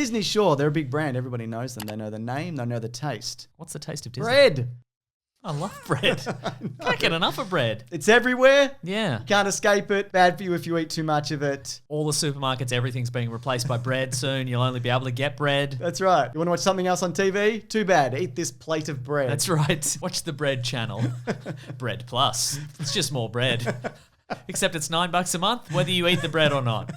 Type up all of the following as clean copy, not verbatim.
Disney, sure, they're a big brand. Everybody knows them. They know the name. They know the taste. What's the taste of Disney? Bread. I love bread. Can't get enough of bread. It's everywhere. Yeah. You can't escape it. Bad for you if you eat too much of it. All the supermarkets, everything's being replaced by bread soon. You'll only be able to get bread. That's right. You want to watch something else on TV? Too bad. Eat this plate of bread. That's right. Watch the bread channel. Bread Plus. It's just more bread. Except it's $9 a month, whether you eat the bread or not.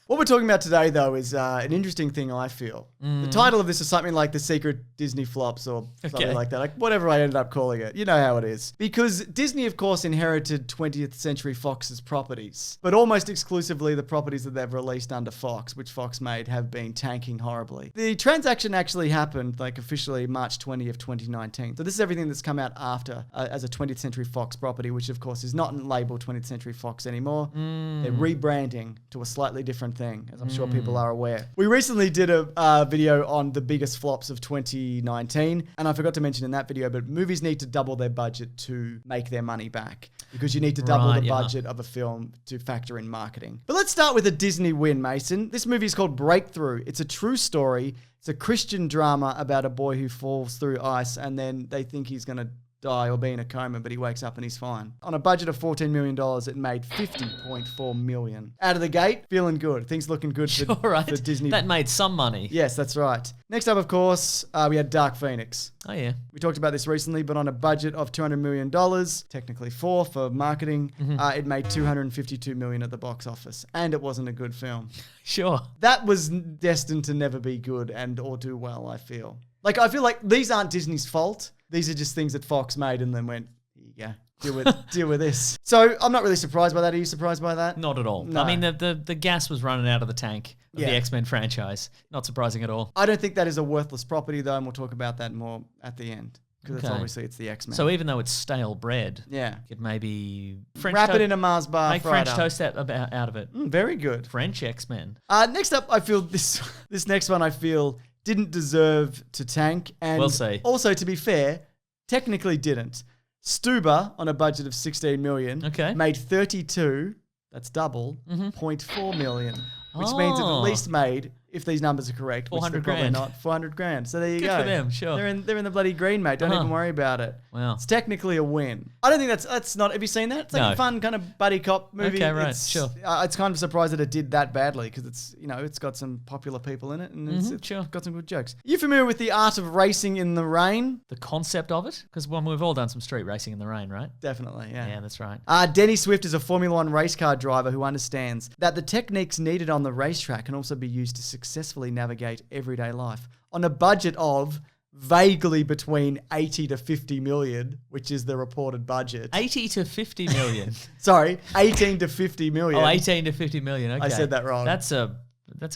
What we're talking about today, though, is an interesting thing, I feel. The title of this is something like The Secret Disney Flops or something like that. Like whatever I ended up calling it. You know how it is. Because Disney, of course, inherited 20th Century Fox's properties. But almost exclusively the properties that they've released under Fox, which Fox made, have been tanking horribly. The transaction actually happened, like officially March 20 of 2019. So this is everything that's come out after as a 20th Century Fox property, which of course is not labeled 20th Century Fox anymore. They're rebranding to a slightly different thing, as I'm sure people are aware. We recently did a video on the biggest flops of 2019, and I forgot to mention in that video, but movies need to double their budget to make their money back, because you need to double the budget of a film to factor in marketing. But let's start with a Disney win, Mason. This movie is called Breakthrough. It's a true story. It's a Christian drama about a boy who falls through ice, and then they think he's going to die or be in a coma, but he wakes up and he's fine. On a budget of $14 million, it made $50.4 million. Out of the gate, feeling good. Things looking good for Disney. That made some money. Yes, that's right. Next up, of course, we had Dark Phoenix. Oh, yeah. We talked about this recently, but on a budget of $200 million, technically $4 for marketing, it made $252 million at the box office, and it wasn't a good film. Sure. That was destined to never be good or do well, I feel. Like, I feel like these aren't Disney's fault. These are just things that Fox made and then went, here you go, deal with this. So I'm not really surprised by that. Are you surprised by that? Not at all. No. I mean, the gas was running out of the tank of the X-Men franchise. Not surprising at all. I don't think that is a worthless property, though, and we'll talk about that more at the end. Because obviously it's the X-Men. So even though it's stale bread, you could maybe wrap it in a Mars bar. Make French toast out of it. Very good. French X-Men. Next up, I feel this next one, I feel, didn't deserve to tank. And we'll see. Also, to be fair, technically didn't. Stuber, on a budget of $16 million, made 32, that's double, $0.4 million, which means it at least made, if these numbers are correct, which they're probably not, $400,000. So there you go. Good for them, sure. They're in the bloody green, mate. Don't even worry about it. Wow. It's technically a win. I don't think that's not. Have you seen that? It's like a fun kind of buddy cop movie. Okay, right, sure. It's kind of surprised that it did that badly, because it's got some popular people in it, and it's got some good jokes. Are you familiar with the art of racing in the rain? The concept of it? Because we've all done some street racing in the rain, right? Definitely, yeah. Yeah, that's right. Denny Swift is a Formula One race car driver who understands that the techniques needed on the racetrack can also be used to successfully navigate everyday life. On a budget of vaguely between 80 to 50 million, which is the reported budget. 80 to 50 million. Sorry, 18 to 50 million. Oh, 18 to 50 million. Okay. I said that wrong. That's a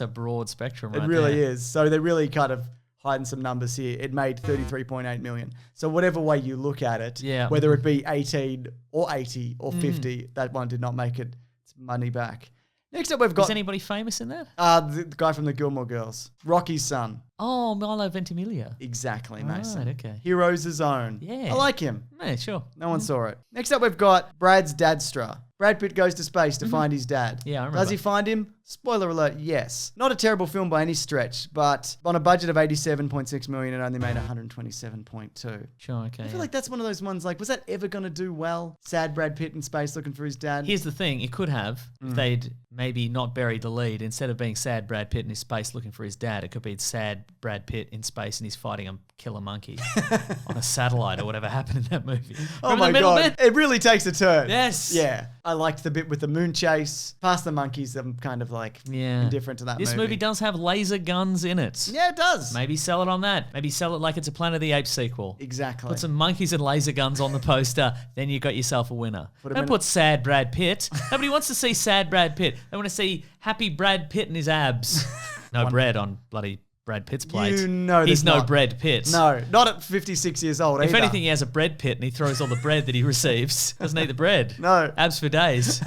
broad spectrum, right? It really is. So they're really kind of hiding some numbers here. It made 33.8 million. So whatever way you look at it, whether it be 18 or 80 or 50, that one did not make its money back. Next up, we've got... Is anybody famous in that? The guy from the Gilmore Girls. Rocky's son. Oh, Milo Ventimiglia. Exactly, Mason. Right, okay. Heroes' Own. Yeah. I like him. Yeah, sure. No one saw it. Next up, we've got Brad's Dadstra. Brad Pitt goes to space to find his dad. Yeah, I remember. Does he find him? Spoiler alert, yes. Not a terrible film by any stretch, but on a budget of $87.6 million, it only made $127.2. Sure, okay. I feel like that's one of those ones, like, was that ever going to do well? Sad Brad Pitt in space looking for his dad? Here's the thing, it could have, if they'd maybe not buried the lead. Instead of being sad Brad Pitt in his space looking for his dad, it could be sad Brad Pitt in space and he's fighting a killer monkey on a satellite or whatever happened in that movie. Oh my God, it really takes a turn. Yes. Yeah. I liked the bit with the moon chase. Past the monkeys, I'm kind of like indifferent to that movie. This movie does have laser guns in it. Yeah, it does. Maybe sell it on that. Maybe sell it like it's a Planet of the Apes sequel. Exactly. Put some monkeys and laser guns on the poster, then you got yourself a winner. Don't put sad Brad Pitt. Nobody wants to see sad Brad Pitt. They want to see happy Brad Pitt and his abs. No bread on bloody Brad Pitt's plate. You know he's no Brad Pitt. No, not at 56 years old If either. anything, he has a bread pit and he throws all the bread that he receives. Doesn't eat the bread. No. Abs for days.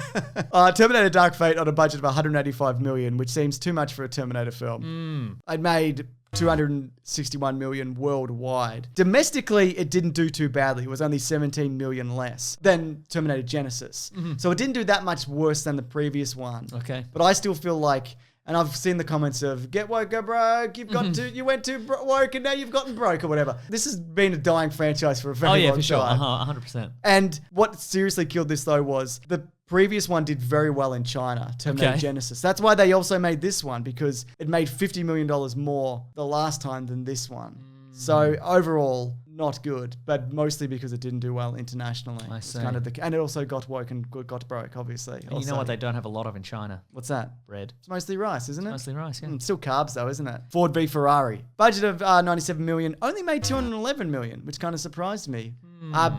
Terminator Dark Fate on a budget of $185 million, which seems too much for a Terminator film. It made $261 million worldwide. Domestically, it didn't do too badly. It was only $17 million less than Terminator Genesis. So it didn't do that much worse than the previous one. Okay. But I still feel like And I've seen the comments of get woke, go broke. You went too woke, and now you've gotten broke or whatever. This has been a dying franchise for a very long time. Oh, yeah, for sure. 100%. And what seriously killed this though was the previous one did very well in China, Terminator Genesis. That's why they also made this one, because it made $50 million more the last time than this one. So overall, not good, but mostly because it didn't do well internationally. I see. Kind of and it also got woke and got broke, obviously. And you know what they don't have a lot of in China? What's that? Bread. It's mostly rice, isn't it? Mostly rice, yeah. Still carbs though, isn't it? Ford v Ferrari. Budget of 97 million, only made 211 million, which kind of surprised me.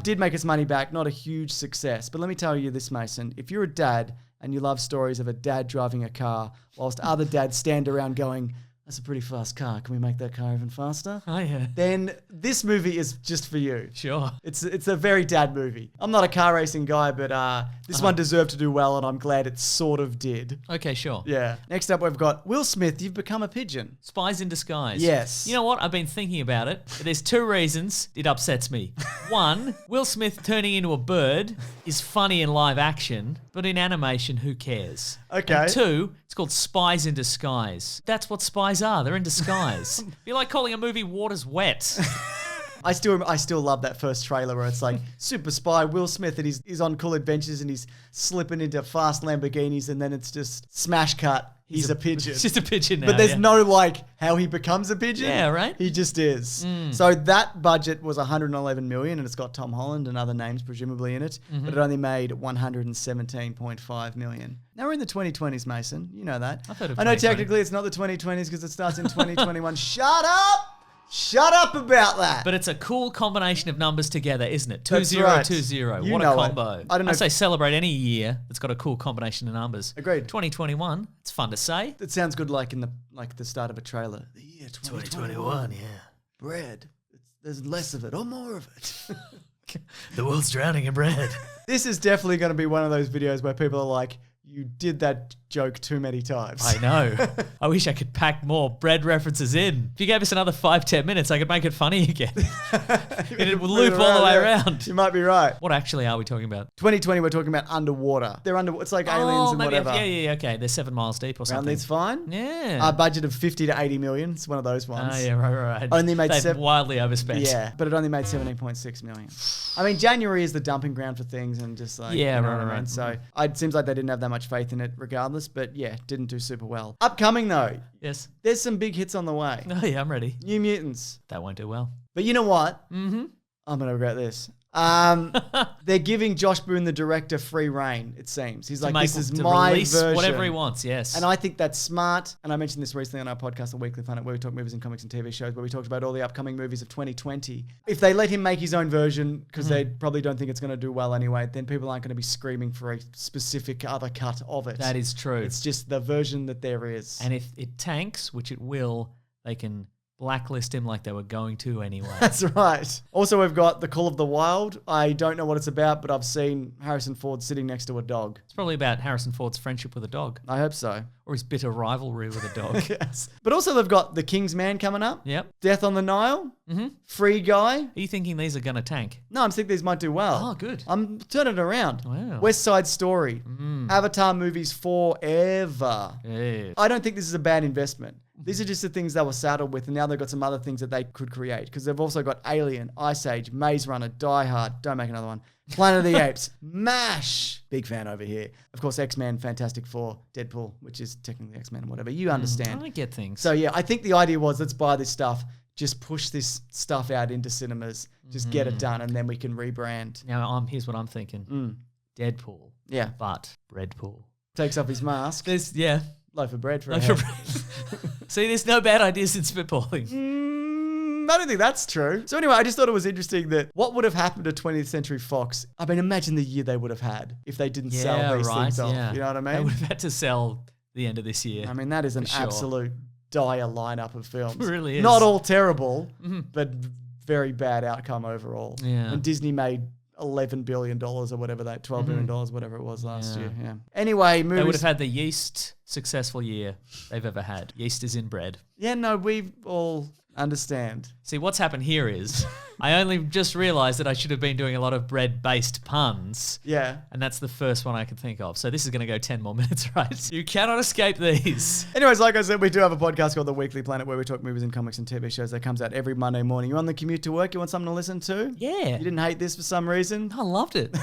Did make its money back, not a huge success. But let me tell you this, Mason. If you're a dad and you love stories of a dad driving a car whilst other dads stand around going, that's a pretty fast car. Can we make that car even faster? Oh, yeah. Then this movie is just for you. Sure. It's a very dad movie. I'm not a car racing guy, but this one deserved to do well, and I'm glad it sort of did. Okay, sure. Yeah. Next up, we've got Will Smith, You've Become a Pigeon. Spies in Disguise. Yes. You know what? I've been thinking about it. There's 2 reasons it upsets me. 1, Will Smith turning into a bird is funny in live action, but in animation, who cares? Okay. And 2, it's called Spies in Disguise. That's what spies are. They're in disguise. Be like calling a movie Water's Wet. I still love that first trailer where it's like super spy Will Smith and he's on cool adventures and he's slipping into fast Lamborghinis, and then it's just smash cut. He's a pigeon. It's just a pigeon now. But there's no like how he becomes a pigeon. Yeah, right? He just is. So that budget was 111 million, and it's got Tom Holland and other names presumably in it, but it only made 117.5 million. Now we're in the 2020s, Mason. You know that. I know technically it's not the 2020s because it starts in 2021. Shut up! Shut up about that. But it's a cool combination of numbers together, isn't it? 2020. Right. 2020. What a combo. I don't know. I say celebrate any year that's got a cool combination of numbers. Agreed. 2021. It's fun to say. It sounds good like in the start of a trailer. The year 2021, yeah. Bread. There's less of it or more of it. The world's drowning in bread. This is definitely going to be one of those videos where people are like, you did that joke too many times. I know. I wish I could pack more bread references in. If you gave us another 5-10 minutes, I could make it funny again. And it would loop all the way around. You might be right. What actually are we talking about? 2020, we're talking about underwater. They're under. It's like aliens and whatever. Yeah, okay. They're 7 miles deep or something. It's fine. Yeah. Our budget of 50 to 80 million. It's one of those ones. Oh, yeah, right. Only made wildly overspent. Yeah, but it only made 17.6 million. I mean, January is the dumping ground for things, and just like right. So it seems like they didn't have that much faith in it, regardless. But yeah, didn't do super well. Upcoming though, yes, there's some big hits on the way. Oh yeah, I'm ready. New Mutants. That won't do well. But you know what? I'm gonna regret this. They're giving Josh Boone, the director, free reign, it seems. He's like, this is my version. Whatever he wants, yes. And I think that's smart. And I mentioned this recently on our podcast, The Weekly Planet, where we talk movies and comics and TV shows, where we talked about all the upcoming movies of 2020. If they let him make his own version, because they probably don't think it's going to do well anyway, then people aren't going to be screaming for a specific other cut of it. That is true. It's just the version that there is. And if it tanks, which it will, they can blacklist him like they were going to anyway. That's right. Also, we've got The Call of the Wild. I don't know what it's about, but I've seen Harrison Ford sitting next to a dog. It's probably about Harrison Ford's friendship with a dog. I hope so. Or his bitter rivalry with a dog. Yes. But also they've got The King's Man coming up. Yep. Death on the Nile. Free Guy. Are you thinking these are going to tank? No, I'm thinking these might do well. Oh, good. I'm turning it around. Wow. West Side Story. Avatar movies forever. Yeah. I don't think this is a bad investment. These are just the things they were saddled with, and now they've got some other things that they could create, because they've also got Alien, Ice Age, Maze Runner, Die Hard, don't make another one, Planet of the Apes, MASH, big fan over here. Of course, X-Men, Fantastic Four, Deadpool, which is technically X-Men and whatever. You understand. I get things. So yeah, I think the idea was, let's buy this stuff, just push this stuff out into cinemas, just get it done, and then we can rebrand. Now, here's what I'm thinking. Deadpool. Yeah. But Breadpool. Takes off his mask. Loaf of bread for a head. See, there's no bad ideas in spitballing. I don't think that's true. So anyway, I just thought it was interesting that what would have happened to 20th Century Fox, I mean, imagine the year they would have had if they didn't sell these things off. You know what I mean? They would have had to sell the end of this year. I mean, that is an absolute dire lineup of films. It really is. Not all terrible, but very bad outcome overall. Yeah. And Disney made $11 billion or whatever $12 billion, whatever it was last year. Yeah. Anyway, movies. They would have had the yeast successful year they've ever had. Yeast is in bread. Yeah, no, we all understand. See, what's happened here is I only just realised that I should have been doing a lot of bread-based puns. Yeah. And that's the first one I could think of. So this is going to go 10 more minutes, right? You cannot escape these. Anyways, like I said, we do have a podcast called The Weekly Planet where we talk movies and comics and TV shows that comes out every Monday morning. You're on the commute to work, you want something to listen to? Yeah. You didn't hate this for some reason? I loved it.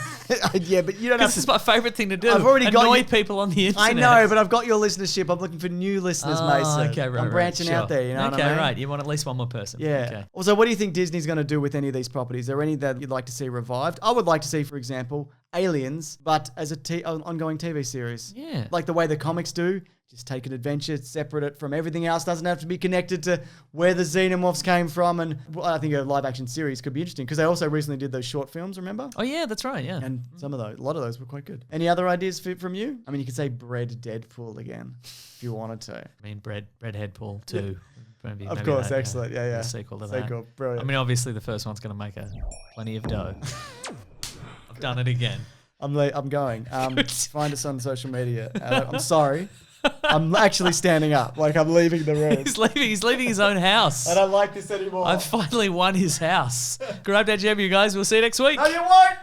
Yeah, but you don't have This is my favourite thing to do. I've already got Annoy you- people on the I internet. know, but I've got your listenership. I'm looking for new listeners, Mason. Okay, right, I'm branching out sure. there, you know what I mean? Okay, right. You want at least one more person. Yeah. Okay. Also, what do you think Disney's going to do with any of these properties? Are there any that you'd like to see revived? I would like to see, for example, Aliens, but as an ongoing TV series. Yeah. Like the way the comics do. Just take an adventure, separate it from everything else. Doesn't have to be connected to where the xenomorphs came from. And well, I think a live action series could be interesting because they also recently did those short films, remember? Oh, yeah, that's right, yeah. And a lot of those were quite good. Any other ideas from you? I mean, you could say Bread Deadpool again if you wanted to. I mean, Breadhead Pool too. Maybe Of course, that, excellent. Yeah. A sequel to that. Sequel, brilliant. I mean, obviously the first one's going to make plenty of dough. I've done it again. I'm going. Find us on social media. I'm sorry. I'm actually standing up. Like I'm leaving the room. He's leaving his own house. I don't like this anymore. I've finally won his house. Grab that gem, you guys. We'll see you next week. No, you won't.